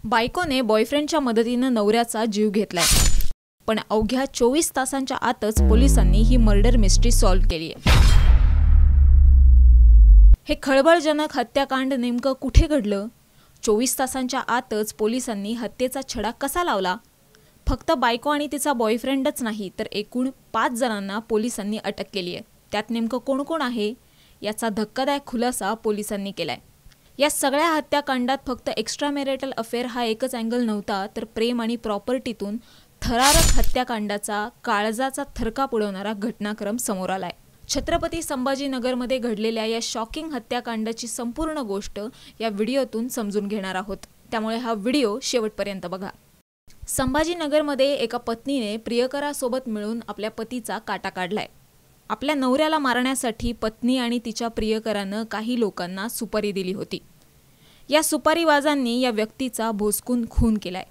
बायकोने बॉयफ्रेंडच्या मदतीने नवऱ्याचा जीव घेतलाय, पण अवघ्या 24 तासांच्या आतच पोलिसांनी ही मर्डर मिस्ट्री सॉल्व्ह केली आहे। हे खळबळजनक हत्याकांड नेमकं कुठे घडलं? 24 तासांच्या आतच पोलिसांनी हत्येचा छडा कसा लावला? फक्त बायको आणि तिचा बॉयफ्रेंडच नाही तर एकूण 5 जणांना पोलिसांनी अटक केली आहे। त्यात नेमकं कोण कोण आहे याचा धक्कादायक खुलासा पोलिसांनी केलाय। या सगळ्या हत्याकांडात फक्त एक्स्ट्रा मॅरिटल अफेअर हा एकच अँगल नव्हता, तर प्रेम आणि प्रॉपर्टीतून थरारक हत्याकांडाचा काळजाचा थरकाप उडवणारा घटनाक्रम समोर आलाय। छत्रपती संभाजीनगरमध्ये घडलेल्या या शॉकिंग हत्याकांडाची संपूर्ण गोष्ट या व्हिडिओतून समजून घेणार आहोत, त्यामुळे हा व्हिडिओ शेवटपर्यंत बघा। संभाजीनगरमध्ये एका पत्नीने प्रियकरासोबत मिळून आपल्या पतीचा काटा काढलाय। आपल्या नवऱ्याला मारण्यासाठी पत्नी आणि तिच्या प्रियकरानं काही लोकांना सुपारी दिली होती। या सुपारीबाजांनी या व्यक्तीचा भोसकून खून केलाय।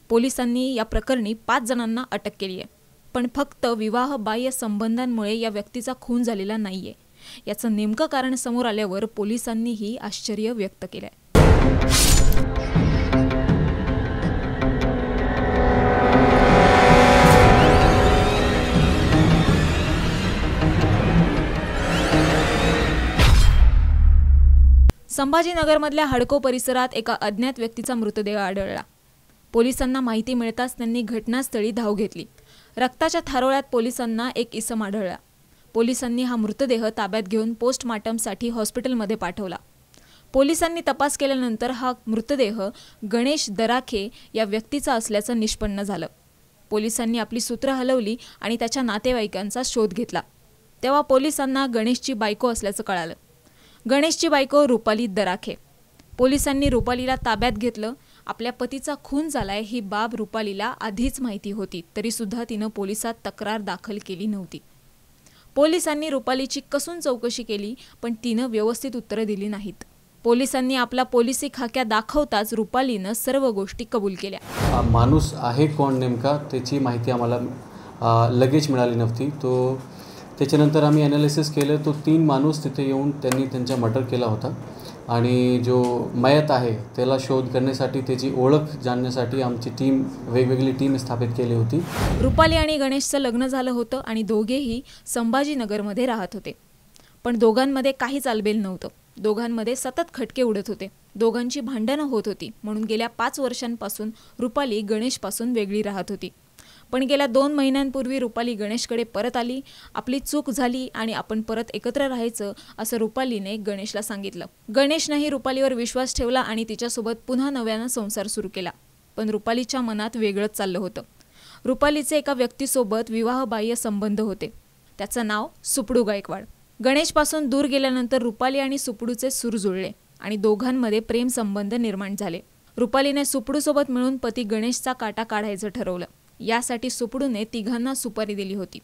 पोलिसांनी या प्रकरणी 5 जणांना अटक केली आहे, पण फक्त विवाहबाह्य संबंधांमुळे या व्यक्तीचा खून झालेला नाहीये। याचं नेमकं कारण समोर आल्यावर पोलिसांनीही आश्चर्य व्यक्त केलंय। संभाजीनगरमधल्या हडको परिसरात एका अज्ञात व्यक्तीचा मृतदेह आढळला। पोलिसांना माहिती मिळताच त्यांनी घटनास्थळी धाव घेतली। रक्ताच्या थारोळ्यात पोलिसांना एक इसम आढळला। पोलिसांनी हा मृतदेह ताब्यात घेऊन पोस्टमार्टमसाठी हॉस्पिटलमध्ये पाठवला। पोलिसांनी तपास केल्यानंतर हा मृतदेह गणेश दराखे या व्यक्तीचा असल्याचं निष्पन्न झालं। पोलिसांनी आपली सूत्र हलवली आणि त्याच्या नातेवाईकांचा शोध घेतला। तेव्हा पोलिसांना गणेशची बायको असल्याचं कळालं। गणेशची बायको रुपाली दराखे। पोलिसांनी रुपालीला ताब्यात घेतलं। आपल्या पतीचा खून झालाय ही बाब रुपालीला आधीच माहिती होती, तरी सुद्धा तिनं पोलिसात तक्रार दाखल केली नव्हती। पोलिसांनी रुपालीची कसून चौकशी केली, पण तिनं व्यवस्थित उत्तरं दिली नाहीत। पोलिसांनी आपला पोलिसी खाक्या दाखवताच रुपालीनं सर्व गोष्टी कबूल केल्या। माणूस आहे कोण नेमका त्याची माहिती आम्हाला लगेच मिळाली नव्हती। त्याच्यानंतर आम्ही ॲनालिसिस केलं, तो 3 माणूस तिथे येऊन त्यांनी त्यांचा मर्डर केला होता आणि जो मयत आहे त्याला शोध करण्यासाठी त्याची ओळख जाणण्यासाठी आमची वेगवेगळी टीम स्थापित केली होती। रुपाली आणि गणेशचं लग्न झालं होतं आणि दोघेही संभाजीनगरमध्ये राहत होते, पण दोघांमध्ये काहीच आलबेल नव्हतं। दोघांमध्ये सतत खटके उडत होते। दोघांची भांडणं होत होती, म्हणून गेल्या 5 वर्षांपासून रुपाली गणेशपासून वेगळी राहत होती। पण गेल्या 2 महिन्यांपूर्वी रुपाली गणेशकडे परत आली। आपली चूक झाली आणि आपण परत एकत्र राहायचं असं रुपालीने गणेशला सांगितलं। गणेशनेही रुपालीवर विश्वास ठेवला आणि तिच्यासोबत पुन्हा नव्यानं संसार सुरू केला। पण रुपालीच्या मनात वेगळंच चाललं होतं। रुपालीचे एका व्यक्तीसोबत विवाहबाह्य संबंध होते, त्याचं नाव सुपडू गायकवाड। गणेशपासून दूर गेल्यानंतर रुपाली आणि सुपडूचे सूर जुळले आणि दोघांमध्ये प्रेम संबंध निर्माण झाले। रुपालीने सुपडूसोबत मिळून पती गणेशचा काटा काढायचं ठरवलं। यासाठी सुपडूने 3घांना सुपारी दिली होती।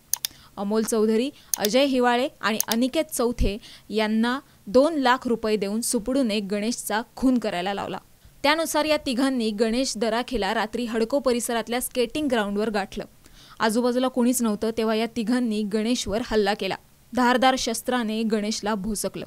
अमोल चौधरी, अजय हिवाळे आणि अनिकेत चौथे यांना 2 लाख रुपये देऊन सुपडूने गणेशचा खून करायला लावला। त्यानुसार या 3घांनी गणेश दराखेला रात्री हडको परिसरातल्या स्केटिंग ग्राउंडवर गाठलं। आजूबाजूला कोणीच नव्हतं, तेव्हा या 3घांनी गणेशवर हल्ला केला। धारदार शस्त्राने गणेशला भोसकलं।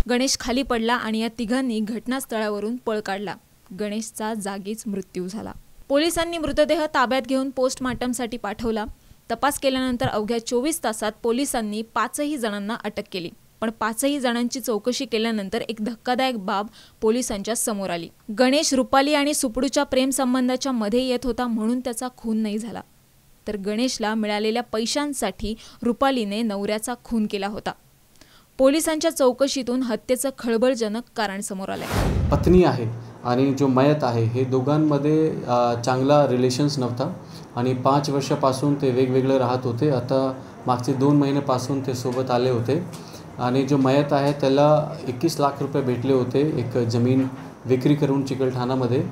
गणेश खाली पडला आणि या 3घांनी घटनास्थळावरून पळ काढला। गणेशचा जागीच मृत्यू झाला। पोलिसांनी मृतदेह ताब्यात घेऊन पोस्टमार्टमसाठी पाठवला। तपास केल्यानंतर अवघ्या 24 तासात पोलिसांनी 5ही जणांना अटक केली, पण 5ही जणांची चौकशी केल्यानंतर एक धक्कादायक बाब पोलिसांच्या समोर आली। गणेश रुपाली आणि सुपडूच्या प्रेम संबंधाच्या मध्ये येत होता म्हणून त्याचा खून नाही झाला, तर गणेशला मिळालेल्या पैशांसाठी रुपालीने नवऱ्याचा खून केला होता। पोलिसांच्या चौकशीतून हत्येचं खळबळजनक कारण समोर आलंय। पत्नी आहे आणि जो मयत आहे हे दोघांमध्ये चांगला रिलेशन्स नव्हता आणि 5 वर्षापासून ते वेगवेगळे राहत होते। आता मागचे 2 महिन्यापासून ते सोबत आले होते आणि जो मयत आहे त्याला 21 लाख रुपये भेटले होते एक जमीन विक्री करून चिकलठाणामध्ये।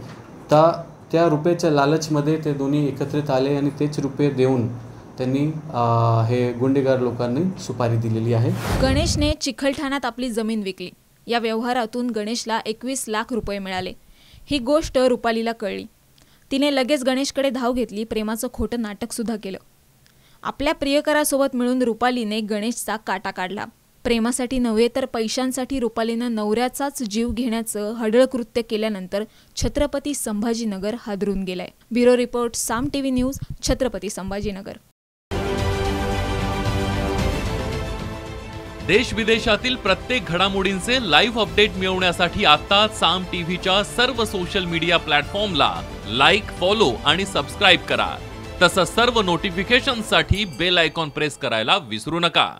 त्या रुपयाच्या लालचमध्ये ते दोन्ही एकत्रित आले आणि तेच रुपये देऊन त्यांनी हे गुंडेगार लोकांनी सुपारी दिलेली आहे। गणेशने चिखलठाण्यात आपली जमीन विकली। या व्यवहारातून गणेशला 21 लाख रुपये मिळाले। ही गोष्ट रुपालीला कळली। तिने लगेच गणेशकडे धाव घेतली। प्रेमाचं खोटं नाटक सुद्धा केलं। आपल्या प्रियकरासोबत मिळून रुपालीने गणेशचा काटा काढला, प्रेमासाठी नव्हे तर पैशांसाठी रुपालीनं नवऱ्याचाच जीव घेण्याचं हडळ कृत्य केल्यानंतर छत्रपती संभाजीनगर हादरून गेलाय. ब्युरो रिपोर्ट, साम टीव्ही न्यूज, छत्रपती संभाजीनगर. देश विदेशातील प्रत्येक घडामोडींचे लाईव्ह अपडेट मिळवण्यासाठी आता साम टीव्हीच्या सर्व सोशल मीडिया प्लॅटफॉर्मला लाईक, फॉलो आणि सबस्क्राईब करा. तसंच सर्व नोटिफिकेशनसाठी बेल आयकॉन प्रेस करायला विसरू नका.